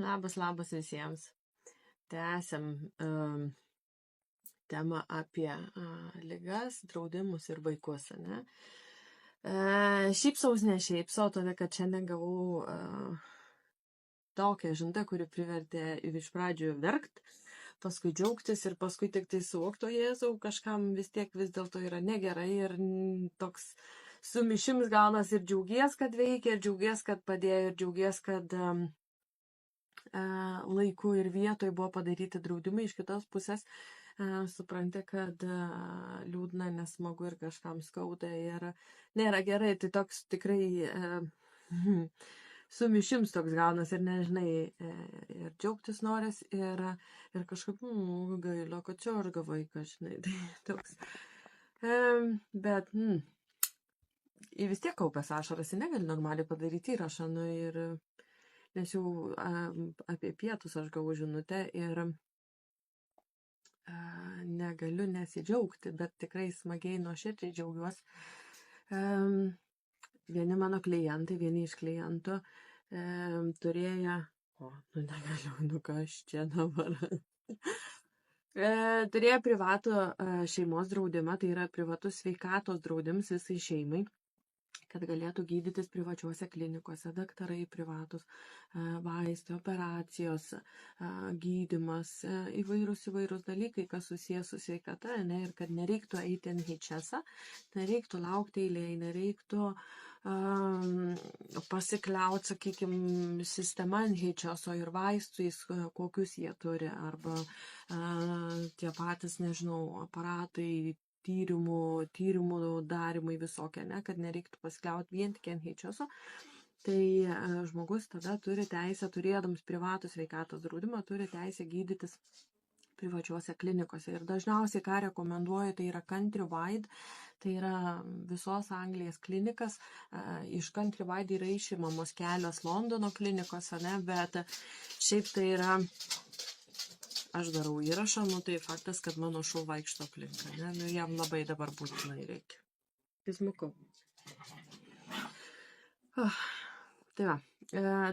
Labas visiems. Tęsiam temą apie ligas, draudimus ir vaikus, ne? Šypsaus, ne šypsau, todėl kad šiandien gavau tokią žinutę, kuri privertė iš pradžių verkt, paskui džiaugtis ir paskui tik tai suvokto Jėzau, kažkam vis tiek vis dėlto yra negerai ir toks sumišims gaunas ir džiaugies, kad veikia, ir džiaugies, kad padėjo, ir džiaugies, kad laiku ir vietoj buvo padaryti draudimai, iš kitos pusės supranti, kad liūdna, nesmagu ir kažkam skauda ir nėra gerai, tai toks tikrai sumišims toks gaunas ir nežinai, ir džiaugtis noris ir kažkaip gaila, kad čia orga vaikas, žinai, tai toks. Bet vis tiek kaupęs ašaras, negali normaliai padaryti įrašą, ir nes jau apie pietus aš gavau žinutę ir negaliu nesidžiaugti, bet tikrai smagiai nuoširdžiai džiaugiuosi. Vieni mano klientai, vieni iš klientų turėjo, negaliu, kas čia dabar. Turėjo privatų šeimos draudimą, tai yra privatus sveikatos draudimas visai šeimai, kad galėtų gydytis privačiuose klinikose, daktarai privatus, vaistai, operacijos, gydymas, įvairūs dalykai, kas susijęs su sveikata, ir kad nereiktų eiti NHS, nereiktų laukti eilėje, nereiktų pasikliauti, sakykime, sistema NHS ir vaistais, kokius jie turi, arba tie patys, nežinau, aparatai, tyrimų darimai visokie, kad nereiktų paskliauti vien tik NHS. Tai žmogus tada turi teisę, turėdams privatų sveikatos draudimą, turi teisę gydytis privačiuose klinikose. Ir dažniausiai, ką rekomenduoju, tai yra Countrywide, tai yra visos Anglijos klinikas. Iš Countrywide yra išimamos kelios Londono klinikos, bet šiaip tai yra... Aš darau įrašą, tai faktas, kad mano šuo vaikšto aplinka, jam labai dabar būtinai reikia. Pismukau. Tai va,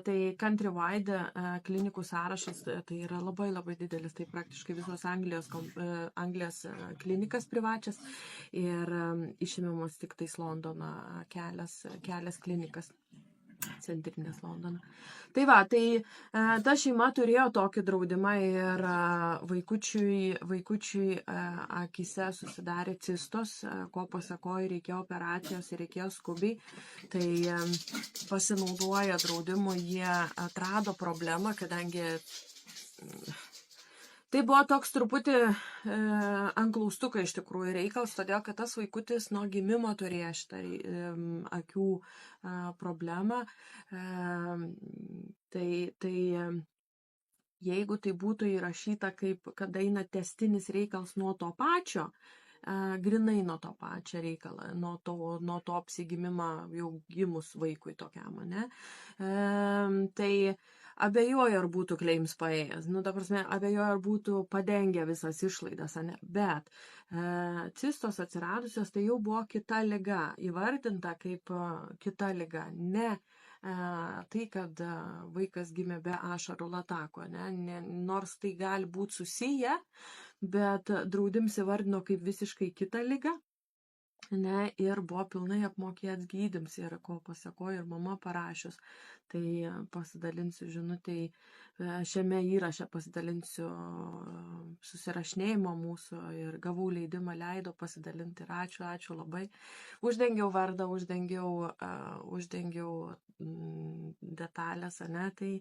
tai Countrywide klinikų sąrašas, tai yra labai didelis, tai praktiškai visos Anglijos klinikas privačias ir išimamos tik tais Londono kelias klinikas. Centrinės Londono. Tai va, tai ta šeima turėjo tokį draudimą ir vaikučiui akise susidarė cistos, ko pasakojo, reikėjo operacijos ir reikėjo skubiai. Tai pasinaudoję draudimu, jie atrado problemą, kadangi tai buvo toks truputį ant klaustuko iš tikrųjų reikalas, todėl kad tas vaikutis nuo gimimo turėjo šitą akių problemą. Tai jeigu tai būtų įrašyta, kad eina tęstinis reikalas nuo to pačio, grinai nuo to pačio reikalą, nuo to apsigimimą jau gimus vaikui tokiam, tai abejoju, ar būtų claims paėjęs. Ta prasme, abejoju, ar būtų padengę visas išlaidas, bet cistos atsiradusios, tai jau buvo kita liga, įvardinta kaip kita liga, ne tai, kad vaikas gimė be ašarų latako, nors tai gali būti susiję, bet draudimas įvardino kaip visiškai kitą ligą. Ir buvo pilnai apmokėts gydymas ir ko pasakojo ir mama parašius. Tai pasidalinsiu žinutei, šiame įraše pasidalinsiu susirašinėjimo mūsų ir gavau leidimą, leido pasidalinti ir ačiū labai. Uždengiau vardą, uždengiau detalės, tai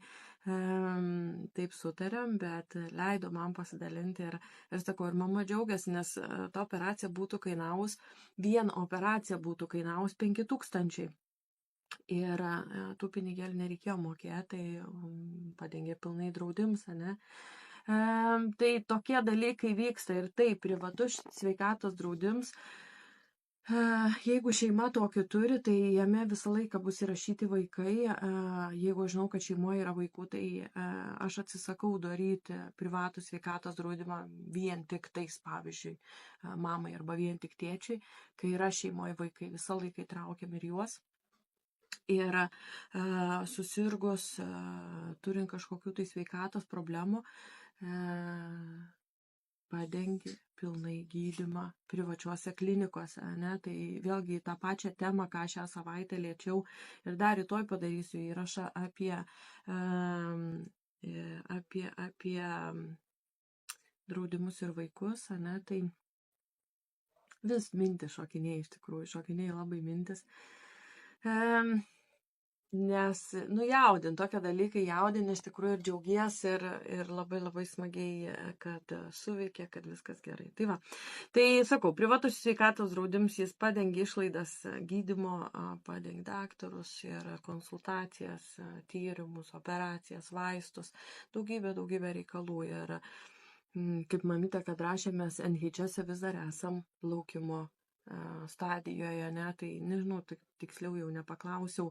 taip sutarėm, bet leido man pasidalinti ir sakau, ir mama džiaugiasi, nes ta operacija būtų kainavus, vien operacija būtų kainavus 5 000. Ir tų pinigėlių nereikėjo mokėti, tai padengė pilnai draudims, Tai tokie dalykai vyksta ir tai privatus sveikatos draudims. Jeigu šeima tokį turi, tai jame visą laiką bus įrašyti vaikai. Jeigu žinau, kad šeimoje yra vaikų, tai aš atsisakau daryti privatų sveikatos draudimą vien tik tais, pavyzdžiui, mamai arba vien tik tėčiui. Kai yra šeimoje vaikai, visą laiką įtraukiam ir juos. Ir susirgus, turint kažkokių tai sveikatos problemų, padengi pilnai gydymą privačiuose klinikose, ne? Tai vėlgi tą pačią temą, ką šią savaitę liečiau ir dar rytoj padarysiu įrašą apie draudimus ir vaikus, ne? Tai vis mintis šokinėja iš tikrųjų, šokinėja labai mintis. Nes, jaudin, tokie dalykai jaudin, iš tikrųjų ir džiaugies ir labai labai smagiai, kad suveikia, kad viskas gerai. Tai va, tai sakau, privatus sveikatos draudimas, jis padengia išlaidas gydymo, padengia daktarus ir konsultacijas, tyrimus, operacijas, vaistus, daugybę reikalų. Ir kaip mamytė, kad rašėmės NHS vis dar esam laukimo stadijoje, ne, tai nežinau, tiksliau jau nepaklausiau,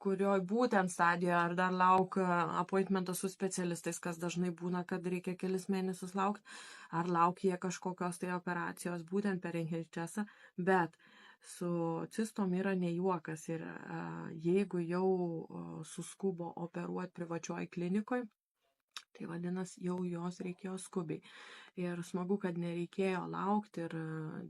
kurioj būtent stadijoje, ar dar lauk appointmento su specialistais, kas dažnai būna, kad reikia kelis mėnesius laukti, ar lauk jie kažkokios tai operacijos būtent per NHS, bet su cistom yra ne juokas ir jeigu jau suskubo operuoti privačioj klinikoje, tai vadinasi, jau jos reikėjo skubiai. Ir smagu, kad nereikėjo laukti ir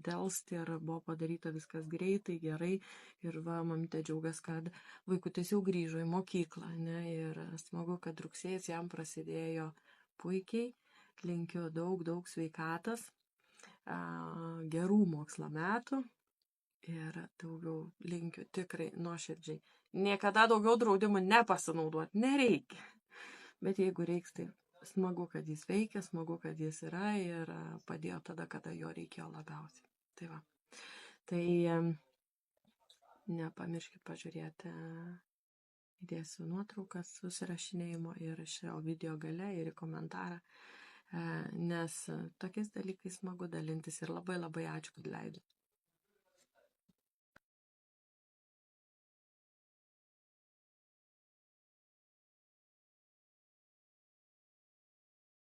delsti ir buvo padaryta viskas greitai, gerai. Ir va, mamytė džiaugias, kad vaikutis jau grįžo į mokyklą. Ne? Ir smagu, kad rugsėjas jam prasidėjo puikiai. Linkiu daug sveikatas, gerų mokslo metų ir daugiau linkiu tikrai nuoširdžiai. Niekada daugiau draudimų nepasinaudoti nereikia. Bet jeigu reiks, tai smagu, kad jis veikia, smagu, kad jis yra ir padėjo tada, kada jo reikėjo labiausiai. Tai va. Tai nepamirškit pažiūrėti, įdėsiu nuotraukas susirašinėjimo ir šio video gale ir į komentarą, nes tokiais dalykais smagu dalintis ir labai ačiū, kad leidžiu.